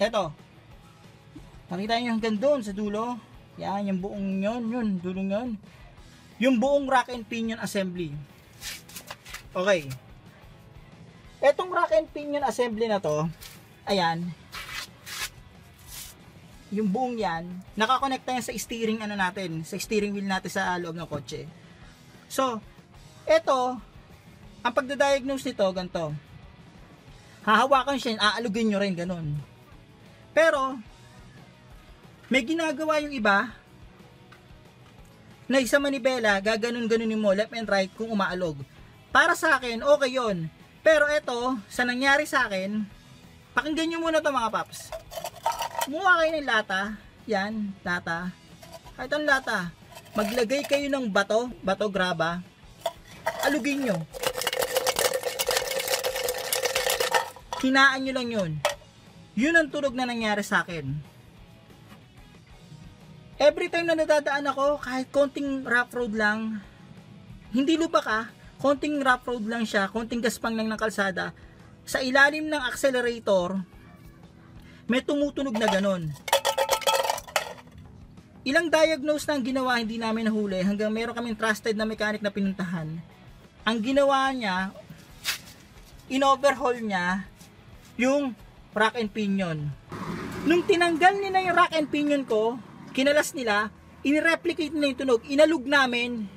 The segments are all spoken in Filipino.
Eto. Nakita nyo hanggang doon sa dulo. Yan, yung buong yun, dulong yun. Yung buong rack and pinion assembly. Okay. Etong rack and pinion assembly na to, ayan. Yung buong yan, nakakonekta yan sa steering ano natin, sa steering wheel natin sa loob ng kotse. So, eto, ang pagdadiagnose nito, ganito. Hahawakan siya, aalugin nyo rin, ganun. Pero, may ginagawa yung iba na isa manibela, gaganon-ganunin mo left and right kung umaalog. Para sa akin, okay yun. Pero eto, sa nangyari sa akin, pakinggan nyo muna to mga paps. Kumuha kayo ng lata, yan, lata. Kahit ang lata, maglagay kayo ng bato graba, alugin nyo. Hinaan nyo lang yun. Yun ang tunog na nangyari sa akin. Every time na nadadaan ako, kahit konting rough road lang, hindi lubak konting rough road lang siya, konting gaspang lang ng kalsada, sa ilalim ng accelerator, may tumutunog na ganon. Ilang diagnose na ang ginawa, hindi namin nahuli, hanggang meron kaming trusted na mechanic na pinuntahan. Ang ginawa niya, in-overhaul niya, yung rack and pinion. Nung tinanggal nila yung rack and pinion ko, kinalas nila, in-replicate nila yung tunog, inalug namin,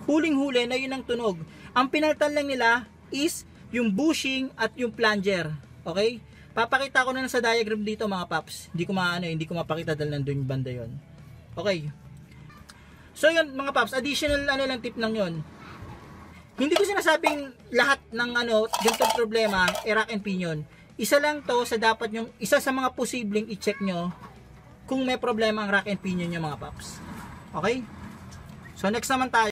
huling-huli na yun ang tunog. Ang pinalitan lang nila is yung bushing at yung plunger. Okay? Papakita ko na lang sa diagram dito mga paps. Hindi ko mapakita dahil nandun yung banda yun. Okay. So yun mga paps, additional lang tip lang yun. Hindi ko sinasabing lahat ng ganitong problema, rack and pinion. Isa lang to sa dapat yung, isa sa mga posibleng i-check nyo kung may problema ang rack and pinion nyo mga paps. Okay? So next naman tayo.